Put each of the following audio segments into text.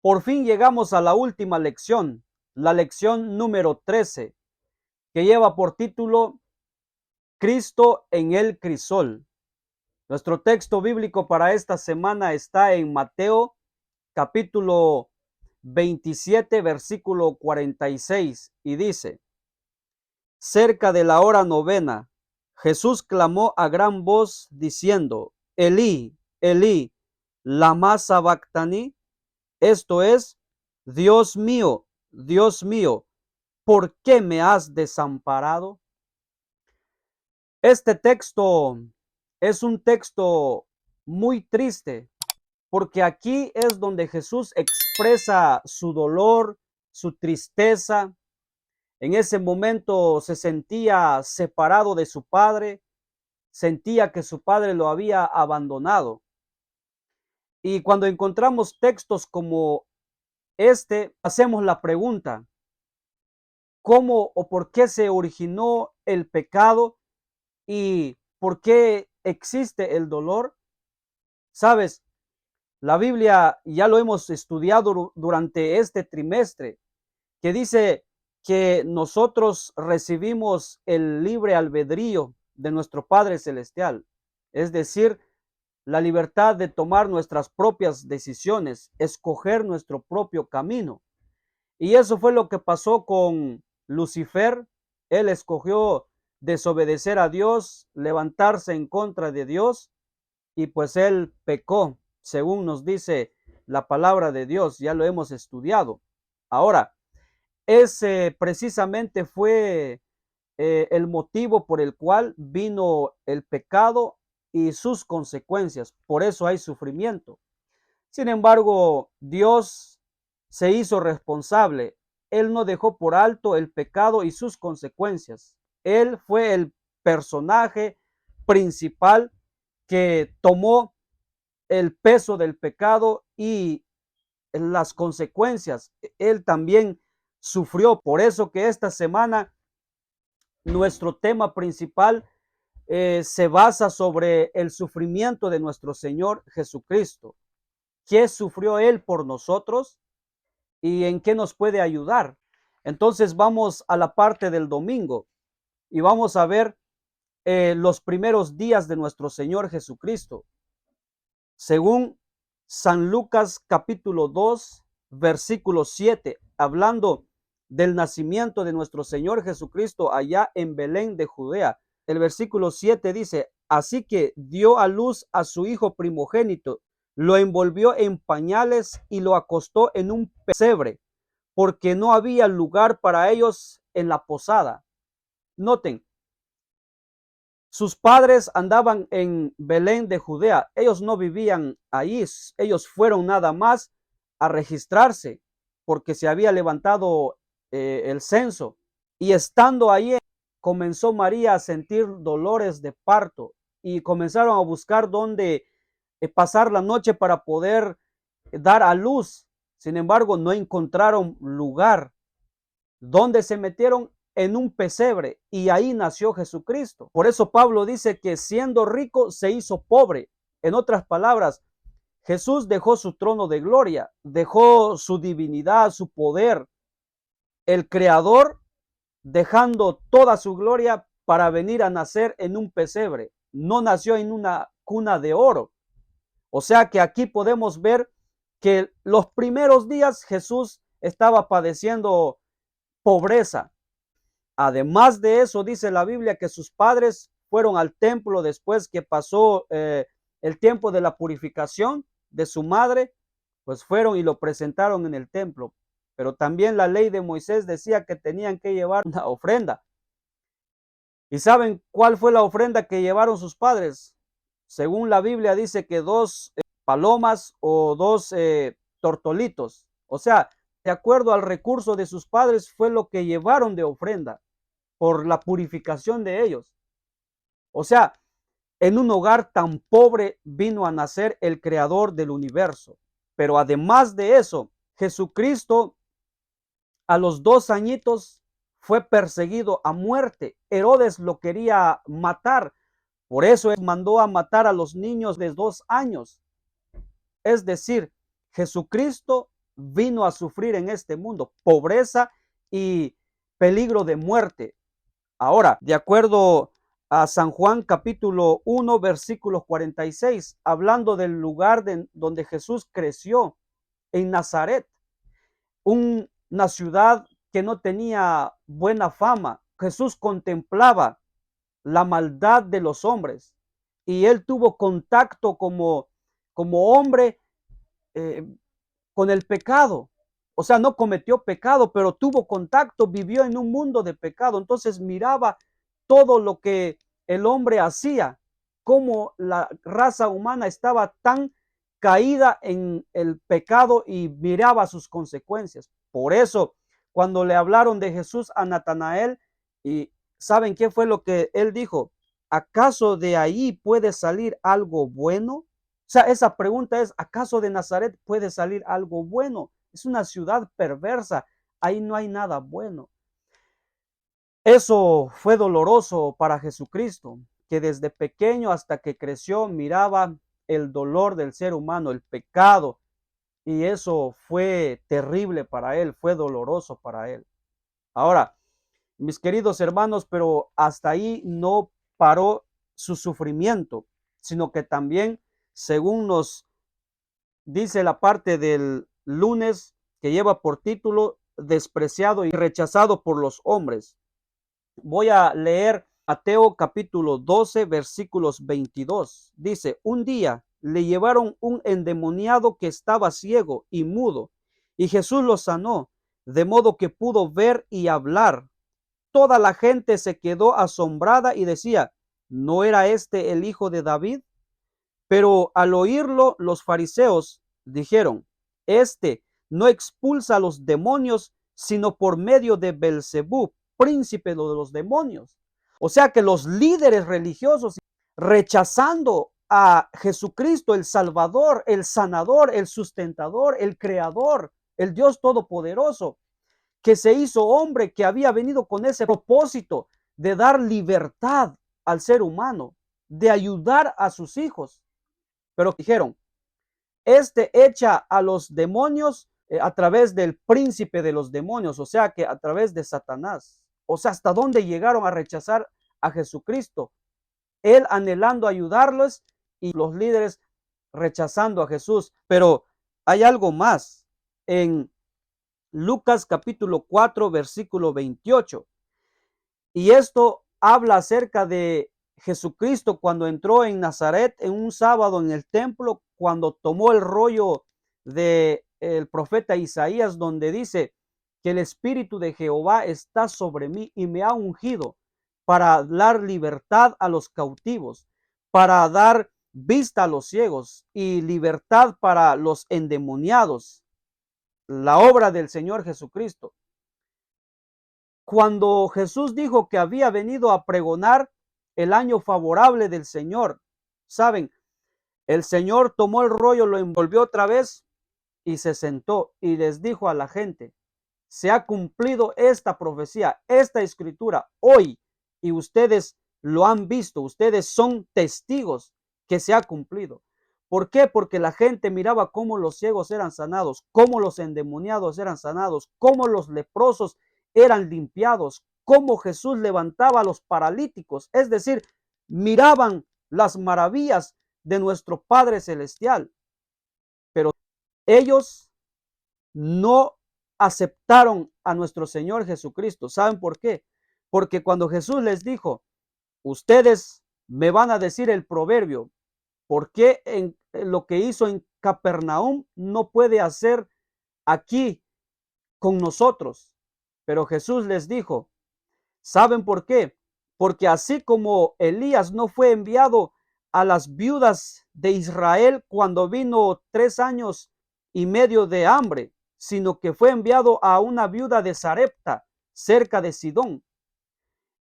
Por fin llegamos a la última lección, la lección número 13, que lleva por título Cristo en el crisol. Nuestro texto bíblico para esta semana está en Mateo capítulo 27, versículo 46, y dice: cerca de la hora novena, Jesús clamó a gran voz diciendo: Elí, Elí, lama sabactani. Esto es: Dios mío, ¿por qué me has desamparado? Este texto es un texto muy triste, porque aquí es donde Jesús expresa su dolor, su tristeza. En ese momento se sentía separado de su padre, sentía que su padre lo había abandonado. Y cuando encontramos textos como este, hacemos la pregunta: ¿cómo o por qué se originó el pecado y por qué existe el dolor? Sabes, la Biblia ya lo hemos estudiado durante este trimestre, que dice que nosotros recibimos el libre albedrío de nuestro Padre Celestial, es decir, la libertad de tomar nuestras propias decisiones, escoger nuestro propio camino. Y eso fue lo que pasó con Lucifer. Él escogió desobedecer a Dios, levantarse en contra de Dios, y pues él pecó, según nos dice la palabra de Dios, ya lo hemos estudiado. Ahora, ese precisamente fue el motivo por el cual vino el pecado y sus consecuencias. Por eso hay sufrimiento. Sin embargo, Dios se hizo responsable. Él no dejó por alto el pecado y sus consecuencias. Él fue el personaje principal que tomó el peso del pecado y las consecuencias. Él también sufrió. Por eso que esta semana nuestro tema principal se basa sobre el sufrimiento de nuestro Señor Jesucristo. ¿Qué sufrió Él por nosotros y en qué nos puede ayudar? Entonces vamos a la parte del domingo y vamos a ver los primeros días de nuestro Señor Jesucristo. Según San Lucas capítulo 2, versículo 7, hablando del nacimiento de nuestro Señor Jesucristo allá en Belén de Judea. El versículo 7 dice: así que dio a luz a su hijo primogénito, lo envolvió en pañales y lo acostó en un pesebre, porque no había lugar para ellos en la posada. Noten, sus padres andaban en Belén de Judea. Ellos no vivían ahí. Ellos fueron nada más a registrarse porque se había levantado el censo. Y estando ahí, comenzó María a sentir dolores de parto y comenzaron a buscar dónde pasar la noche para poder dar a luz. Sin embargo, no encontraron lugar. Donde se metieron en un pesebre, y ahí nació Jesucristo. Por eso Pablo dice que siendo rico se hizo pobre. En otras palabras, Jesús dejó su trono de gloria, dejó su divinidad, su poder, el creador, dejando toda su gloria para venir a nacer en un pesebre. No nació en una cuna de oro. O sea que aquí podemos ver que los primeros días Jesús estaba padeciendo pobreza. Además de eso, dice la Biblia que sus padres fueron al templo después que pasó el tiempo de la purificación de su madre, pues fueron y lo presentaron en el templo. Pero también la ley de Moisés decía que tenían que llevar una ofrenda. ¿Y saben cuál fue la ofrenda que llevaron sus padres? Según la Biblia dice que dos palomas o dos tortolitos. O sea, de acuerdo al recurso de sus padres fue lo que llevaron de ofrenda por la purificación de ellos. O sea, en un hogar tan pobre vino a nacer el creador del universo. Pero además de eso, Jesucristo a los 2 añitos fue perseguido a muerte. Herodes lo quería matar. Por eso mandó a matar a los niños de 2 años. Es decir, Jesucristo vino a sufrir en este mundo, pobreza y peligro de muerte. Ahora, de acuerdo a San Juan capítulo 1, versículo 46, hablando del lugar donde Jesús creció, en Nazaret, una ciudad que no tenía buena fama. Jesús contemplaba la maldad de los hombres y él tuvo contacto como hombre eh, con el pecado. O sea, no cometió pecado, pero tuvo contacto, vivió en un mundo de pecado. Entonces miraba todo lo que el hombre hacía, cómo la raza humana estaba tan caída en el pecado y miraba sus consecuencias. Por eso, cuando le hablaron de Jesús a Natanael, y ¿saben qué fue lo que él dijo? ¿Acaso de ahí puede salir algo bueno? O sea, esa pregunta es, ¿acaso de Nazaret puede salir algo bueno? Es una ciudad perversa, ahí no hay nada bueno. Eso fue doloroso para Jesucristo, que desde pequeño hasta que creció miraba el dolor del ser humano, el pecado, y eso fue terrible para él, fue doloroso para él. Ahora, mis queridos hermanos, pero hasta ahí no paró su sufrimiento, sino que también, según nos dice la parte del lunes que lleva por título despreciado y rechazado por los hombres. Voy a leer Mateo capítulo 12 versículos 22. Dice, un día le llevaron un endemoniado que estaba ciego y mudo, y Jesús lo sanó, de modo que pudo ver y hablar. Toda la gente se quedó asombrada y decía, ¿no era este el hijo de David? Pero al oírlo, los fariseos dijeron, este no expulsa a los demonios, sino por medio de Belcebú, príncipe de los demonios. O sea que los líderes religiosos, rechazando a Jesucristo, el Salvador, el sanador, el sustentador, el creador, el Dios todopoderoso, que se hizo hombre, que había venido con ese propósito de dar libertad al ser humano, de ayudar a sus hijos. Pero dijeron, este echa a los demonios a través del príncipe de los demonios, o sea que a través de Satanás. O sea, hasta dónde llegaron a rechazar a Jesucristo. Él anhelando ayudarlos y los líderes rechazando a Jesús. Pero hay algo más. En Lucas capítulo 4, versículo 28. Y esto habla acerca de Jesucristo cuando entró en Nazaret en un sábado en el templo, cuando tomó el rollo del profeta Isaías, donde dice que el Espíritu de Jehová está sobre mí y me ha ungido para dar libertad a los cautivos, para dar vista a los ciegos y libertad para los endemoniados. La obra del Señor Jesucristo. Cuando Jesús dijo que había venido a pregonar el año favorable del Señor, saben, el Señor tomó el rollo, lo envolvió otra vez y se sentó y les dijo a la gente, se ha cumplido esta profecía, esta escritura hoy, y ustedes lo han visto, ustedes son testigos que se ha cumplido. ¿Por qué? Porque la gente miraba cómo los ciegos eran sanados, cómo los endemoniados eran sanados, cómo los leprosos eran limpiados, cómo Jesús levantaba a los paralíticos, es decir, miraban las maravillas de nuestro Padre Celestial, pero ellos no aceptaron a nuestro Señor Jesucristo. ¿Saben por qué? Porque cuando Jesús les dijo, ustedes me van a decir el proverbio, ¿por qué en lo que hizo en Capernaum no puede hacer aquí con nosotros? Pero Jesús les dijo, ¿saben por qué? Porque así como Elías no fue enviado a las viudas de Israel cuando vino 3 años y medio de hambre, sino que fue enviado a una viuda de Sarepta, cerca de Sidón.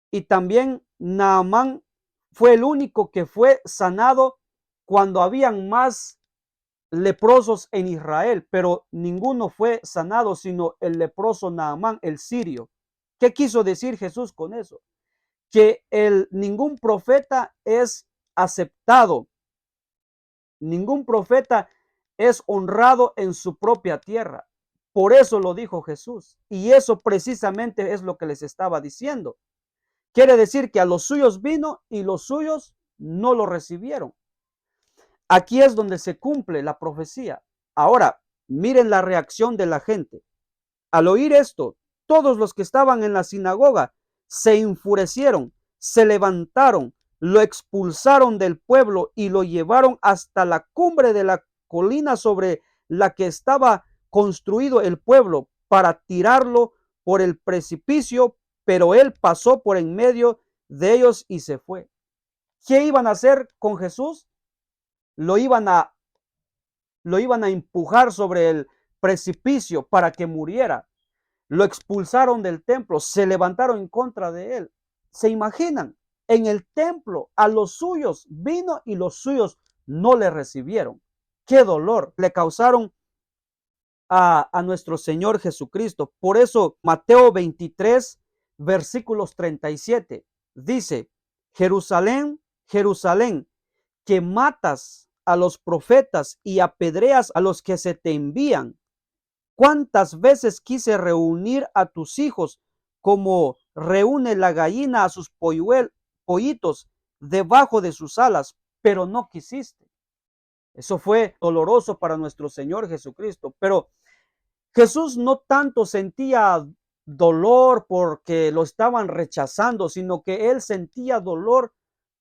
Y también Naamán fue el único que fue sanado cuando habían más leprosos en Israel, pero ninguno fue sanado sino el leproso Naamán, el sirio. ¿Qué quiso decir Jesús con eso? Que ningún profeta es aceptado, ningún profeta es honrado en su propia tierra. Por eso lo dijo Jesús. Y eso precisamente es lo que les estaba diciendo. Quiere decir que a los suyos vino y los suyos no lo recibieron. Aquí es donde se cumple la profecía. Ahora, miren la reacción de la gente. Al oír esto, todos los que estaban en la sinagoga se enfurecieron, se levantaron, lo expulsaron del pueblo y lo llevaron hasta la cumbre de la colina sobre la que estaba construido el pueblo para tirarlo por el precipicio, pero él pasó por en medio de ellos y se fue. ¿Qué iban a hacer con Jesús? Lo iban a, lo iban a empujar sobre el precipicio para que muriera. Lo expulsaron del templo, se levantaron en contra de él. ¿Se imaginan? En el templo a los suyos vino y los suyos no le recibieron. Qué dolor le causaron a nuestro Señor Jesucristo. Por eso Mateo 23, versículos 37, dice: Jerusalén, Jerusalén, que matas a los profetas y apedreas a los que se te envían. ¿Cuántas veces quise reunir a tus hijos como reúne la gallina a sus pollitos debajo de sus alas, pero no quisiste? Eso fue doloroso para nuestro Señor Jesucristo, pero Jesús no tanto sentía dolor porque lo estaban rechazando, sino que él sentía dolor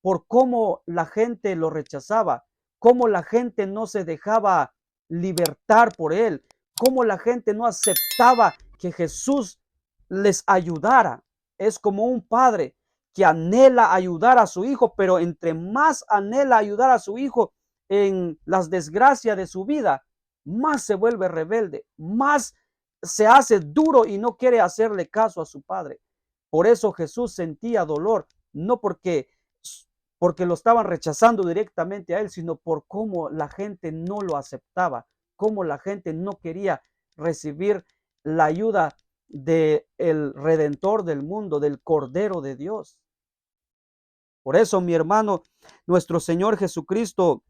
por cómo la gente lo rechazaba, cómo la gente no se dejaba libertar por él, cómo la gente no aceptaba que Jesús les ayudara. Es como un padre que anhela ayudar a su hijo, pero entre más anhela ayudar a su hijo en las desgracias de su vida, más se vuelve rebelde, más se hace duro y no quiere hacerle caso a su padre. Por eso Jesús sentía dolor, no porque lo estaban rechazando directamente a él, sino por cómo la gente no lo aceptaba, cómo la gente no quería recibir la ayuda del Redentor del mundo, del Cordero de Dios. Por eso, mi hermano, nuestro Señor Jesucristo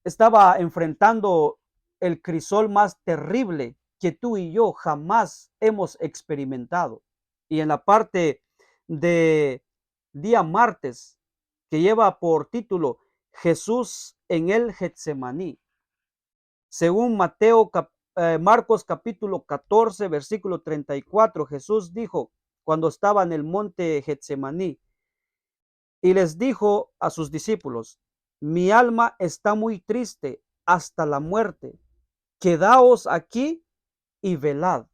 estaba enfrentando el crisol más terrible que tú y yo jamás hemos experimentado. Y en la parte de día martes, que lleva por título Jesús en el Getsemaní, según Marcos capítulo 14, versículo 34, Jesús dijo cuando estaba en el monte Getsemaní, y les dijo a sus discípulos: mi alma está muy triste hasta la muerte. Quedaos aquí y velad.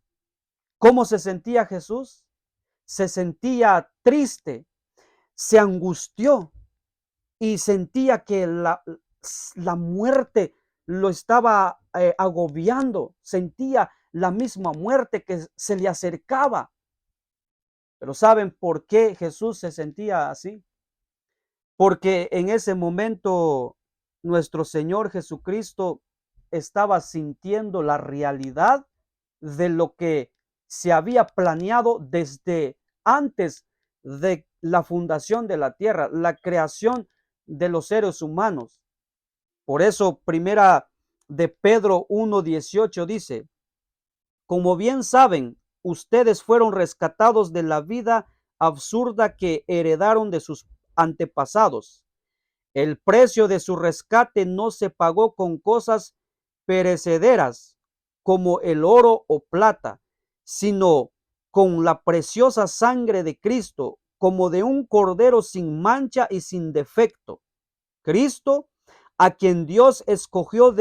¿Cómo se sentía Jesús? Se sentía triste, se angustió y sentía que la muerte lo estaba agobiando. Sentía la misma muerte que se le acercaba. Pero ¿saben por qué Jesús se sentía así? Porque en ese momento nuestro Señor Jesucristo estaba sintiendo la realidad de lo que se había planeado desde antes de la fundación de la tierra, la creación de los seres humanos. Por eso, primera de Pedro 1:18 dice: como bien saben, ustedes fueron rescatados de la vida absurda que heredaron de sus antepasados. El precio de su rescate no se pagó con cosas perecederas como el oro o plata, sino con la preciosa sangre de Cristo, como de un cordero sin mancha y sin defecto. Cristo, a quien Dios escogió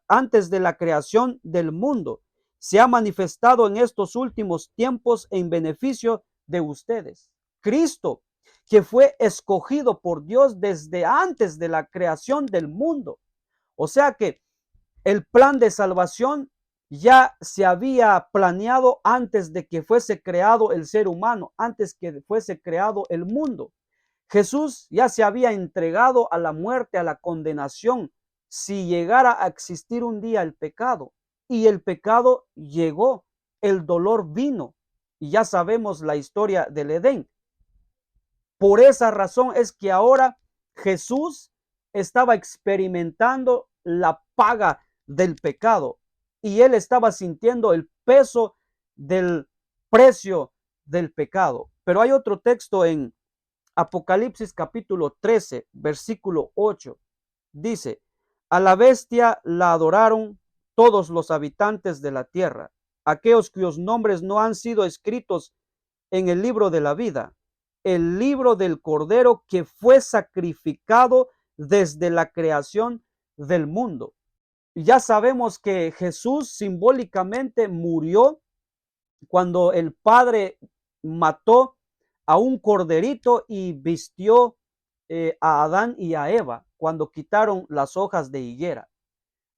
antes de la creación del mundo, se ha manifestado en estos últimos tiempos en beneficio de ustedes. Cristo, que fue escogido por Dios desde antes de la creación del mundo. O sea que el plan de salvación ya se había planeado antes de que fuese creado el ser humano, antes que fuese creado el mundo. Jesús ya se había entregado a la muerte, a la condenación, si llegara a existir un día el pecado. Y el pecado llegó, el dolor vino, y ya sabemos la historia del Edén. Por esa razón es que ahora Jesús estaba experimentando la paga del pecado. Y él estaba sintiendo el peso del precio del pecado. Pero hay otro texto en Apocalipsis capítulo 13, versículo 8. Dice, a la bestia la adoraron todos los habitantes de la tierra, aquellos cuyos nombres no han sido escritos en el libro de la vida, el libro del Cordero que fue sacrificado desde la creación del mundo. Ya sabemos que Jesús simbólicamente murió cuando el Padre mató a un corderito y vistió a Adán y a Eva cuando quitaron las hojas de higuera.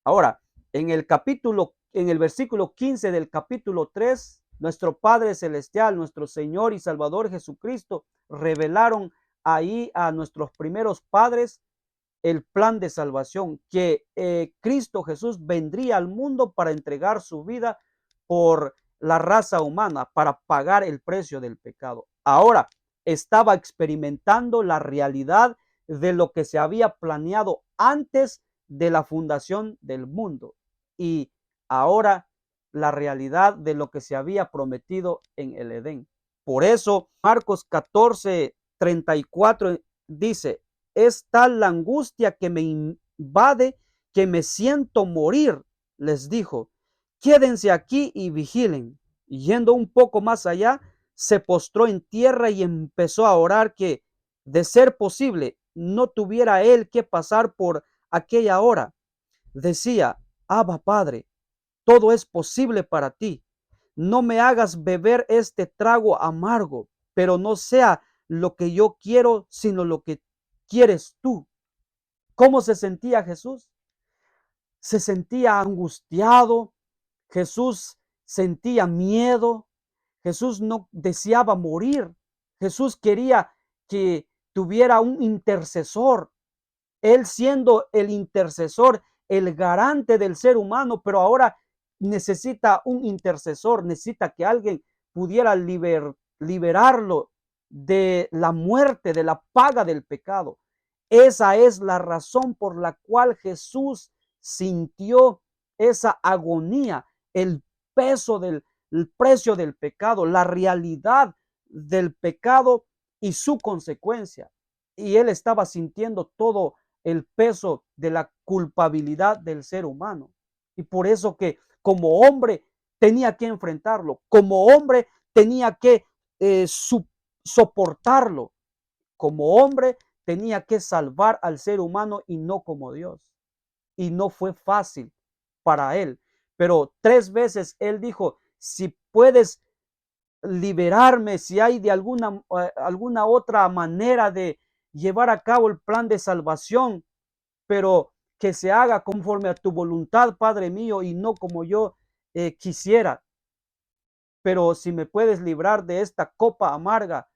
Ahora, en el versículo 15 del capítulo 3, nuestro Padre Celestial, nuestro Señor y Salvador Jesucristo, revelaron ahí a nuestros primeros padres el plan de salvación, que Cristo Jesús vendría al mundo para entregar su vida por la raza humana, para pagar el precio del pecado. Ahora estaba experimentando la realidad de lo que se había planeado antes de la fundación del mundo y ahora la realidad de lo que se había prometido en el Edén. Por eso Marcos 14:34 dice, es tal la angustia que me invade que me siento morir, les dijo, quédense aquí y vigilen. Y yendo un poco más allá, se postró en tierra y empezó a orar que, de ser posible, no tuviera él que pasar por aquella hora. Decía, Abba Padre, todo es posible para ti. No me hagas beber este trago amargo, pero no sea lo que yo quiero, sino lo que quieres tú. ¿Cómo se sentía Jesús? Se sentía angustiado, Jesús sentía miedo, Jesús no deseaba morir, Jesús quería que tuviera un intercesor, él siendo el intercesor, el garante del ser humano, pero ahora necesita un intercesor, necesita que alguien pudiera liberarlo de la muerte, de la paga del pecado. Esa es la razón por la cual Jesús sintió esa agonía, el peso del el precio del pecado, la realidad del pecado y su consecuencia. Y él estaba sintiendo todo el peso de la culpabilidad del ser humano. Y por eso que como hombre tenía que enfrentarlo, como hombre tenía que soportarlo, como hombre tenía que salvar al ser humano y no como Dios. Y no fue fácil para él. Pero 3 veces él dijo, si puedes liberarme, si hay de alguna otra manera de llevar a cabo el plan de salvación, pero que se haga conforme a tu voluntad, Padre mío, y no como yo quisiera. Pero si me puedes librar de esta copa amarga,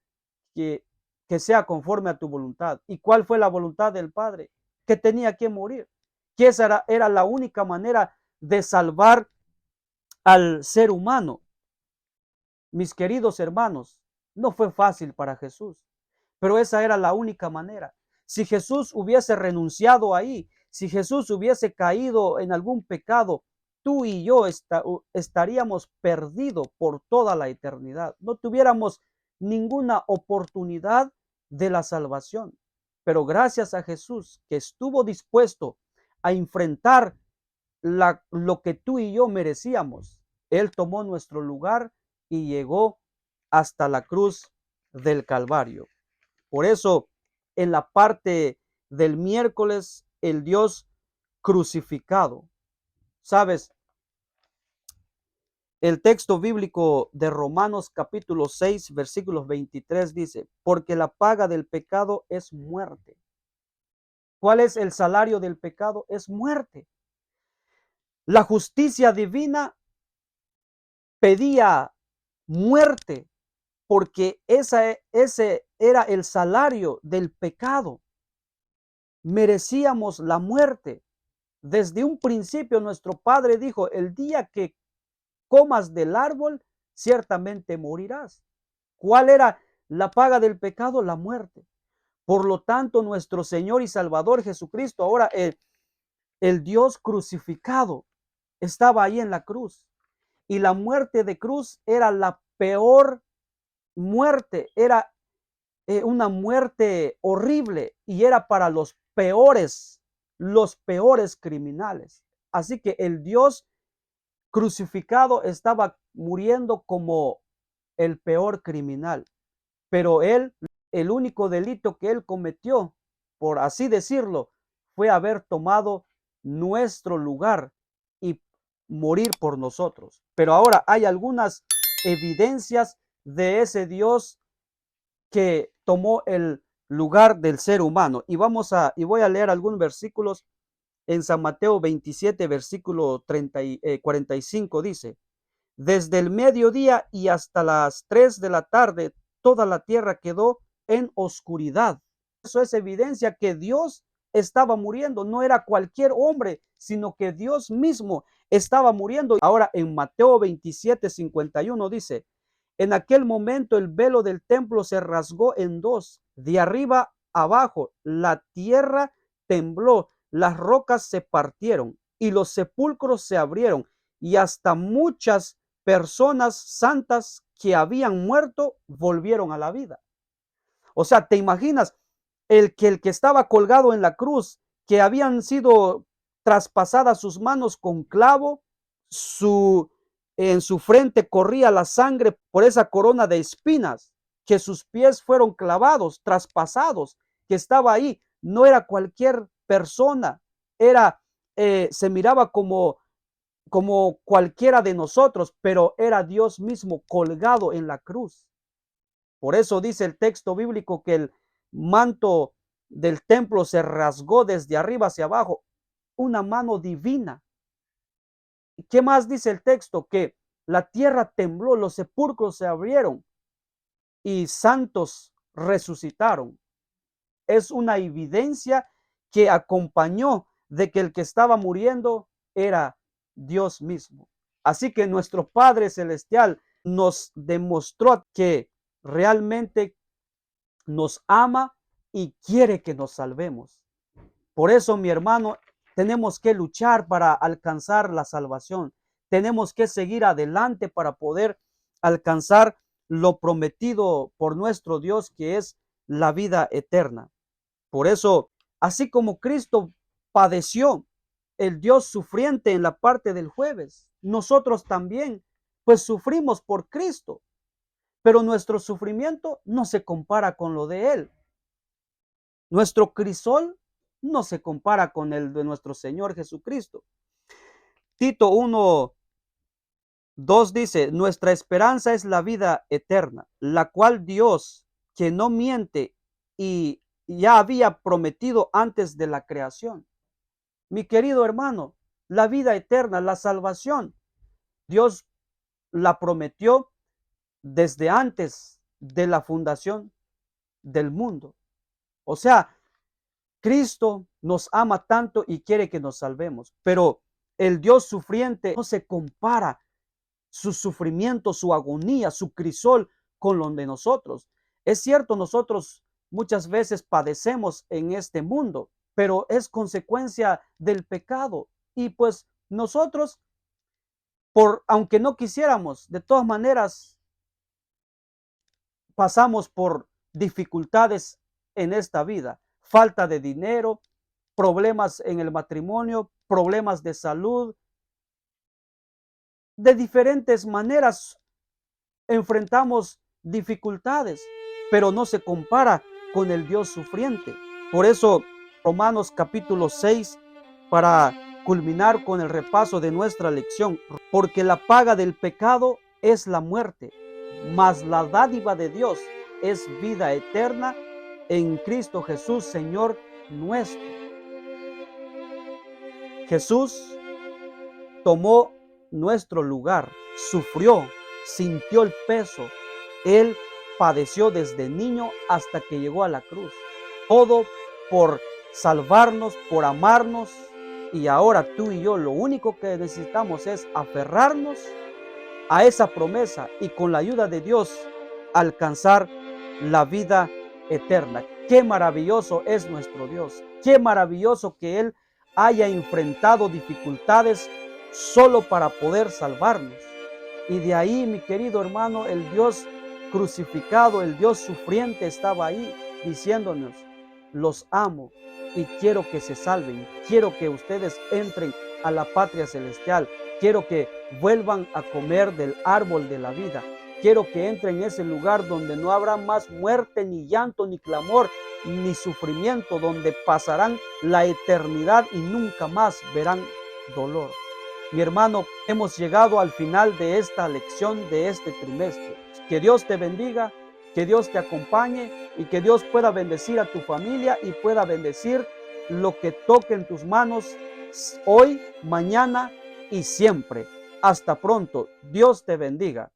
que, que sea conforme a tu voluntad. ¿Y cuál fue la voluntad del Padre? Que tenía que morir. Que esa era la única manera de salvar al ser humano. Mis queridos hermanos, no fue fácil para Jesús, pero esa era la única manera. Si Jesús hubiese renunciado ahí, si Jesús hubiese caído en algún pecado, tú y yo estaríamos perdidos por toda la eternidad. No tuviéramos ninguna oportunidad de la salvación. Pero gracias a Jesús, que estuvo dispuesto a enfrentar lo que tú y yo merecíamos, Él tomó nuestro lugar y llegó hasta la cruz del Calvario. Por eso, en la parte del miércoles, el Dios crucificado. ¿Sabes? El texto bíblico de Romanos capítulo 6, versículos 23 dice, porque la paga del pecado es muerte. ¿Cuál es el salario del pecado? Es muerte. La justicia divina pedía muerte porque ese era el salario del pecado. Merecíamos la muerte. Desde un principio nuestro Padre dijo, el día que comas del árbol, ciertamente morirás. ¿Cuál era la paga del pecado? La muerte. Por lo tanto, nuestro Señor y Salvador Jesucristo, ahora El Dios crucificado estaba ahí en la cruz. Y la muerte de cruz era la peor muerte, era una muerte horrible y era para los peores criminales. Así que el Dios crucificado estaba muriendo como el peor criminal, pero él, el único delito que él cometió, por así decirlo, fue haber tomado nuestro lugar y morir por nosotros. Pero ahora hay algunas evidencias de ese Dios que tomó el lugar del ser humano. Y voy a leer algunos versículos en San Mateo 27, versículo 45, dice: desde el mediodía y hasta las 3 de la tarde, toda la tierra quedó en oscuridad. Eso es evidencia que Dios estaba muriendo, no era cualquier hombre, sino que Dios mismo estaba muriendo. Ahora en Mateo 27:51 dice: en aquel momento el velo del templo se rasgó en dos, de arriba abajo, la tierra tembló, las rocas se partieron y los sepulcros se abrieron, y hasta muchas personas santas que habían muerto volvieron a la vida. O sea, ¿te imaginas el que estaba colgado en la cruz, que habían sido traspasadas sus manos con clavo, en su frente corría la sangre por esa corona de espinas, que sus pies fueron clavados, traspasados, que estaba ahí? No era cualquier persona, se miraba como cualquiera de nosotros, pero era Dios mismo colgado en la cruz. Por eso dice el texto bíblico que el manto del templo se rasgó desde arriba hacia abajo, una mano divina. ¿Qué más dice el texto? Que la tierra tembló, los sepulcros se abrieron y santos resucitaron. Es una evidencia que acompañó de que el que estaba muriendo era Dios mismo. Así que nuestro Padre Celestial nos demostró que realmente nos ama y quiere que nos salvemos. Por eso, mi hermano, tenemos que luchar para alcanzar la salvación. Tenemos que seguir adelante para poder alcanzar lo prometido por nuestro Dios, que es la vida eterna. Por eso, así como Cristo padeció, el Dios sufriente en la parte del jueves, nosotros también, pues sufrimos por Cristo, pero nuestro sufrimiento no se compara con lo de Él. Nuestro crisol no se compara con el de nuestro Señor Jesucristo. Tito 1:2 dice: nuestra esperanza es la vida eterna, la cual Dios, que no miente, y ya había prometido antes de la creación. Mi querido hermano, la vida eterna, la salvación, Dios la prometió desde antes de la fundación del mundo. O sea, Cristo nos ama tanto y quiere que nos salvemos, pero el Dios sufriente no se compara su sufrimiento, su agonía, su crisol con lo de nosotros. Es cierto, nosotros muchas veces padecemos en este mundo, pero es consecuencia del pecado. Y pues nosotros, aunque no quisiéramos, de todas maneras pasamos por dificultades en esta vida. Falta de dinero, problemas en el matrimonio, problemas de salud. De diferentes maneras enfrentamos dificultades, pero no se compara con el Dios sufriente. Por eso, Romanos capítulo 6, para culminar con el repaso de nuestra lección: porque la paga del pecado es la muerte, mas la dádiva de Dios es vida eterna en Cristo Jesús, Señor nuestro. Jesús tomó nuestro lugar, sufrió, sintió el peso. Él padeció desde niño hasta que llegó a la cruz. Todo por salvarnos, por amarnos. Y ahora tú y yo lo único que necesitamos es aferrarnos a esa promesa y con la ayuda de Dios alcanzar la vida eterna. Qué maravilloso es nuestro Dios. Qué maravilloso que Él haya enfrentado dificultades solo para poder salvarnos. Y de ahí, mi querido hermano, el Dios crucificado, el Dios sufriente estaba ahí diciéndonos: los amo y quiero que se salven, quiero que ustedes entren a la patria celestial, quiero que vuelvan a comer del árbol de la vida, quiero que entren en ese lugar donde no habrá más muerte, ni llanto, ni clamor, ni sufrimiento, donde pasarán la eternidad y nunca más verán dolor. Mi hermano, hemos llegado al final de esta lección de este trimestre. Que Dios te bendiga, que Dios te acompañe y que Dios pueda bendecir a tu familia y pueda bendecir lo que toque en tus manos hoy, mañana y siempre. Hasta pronto. Dios te bendiga.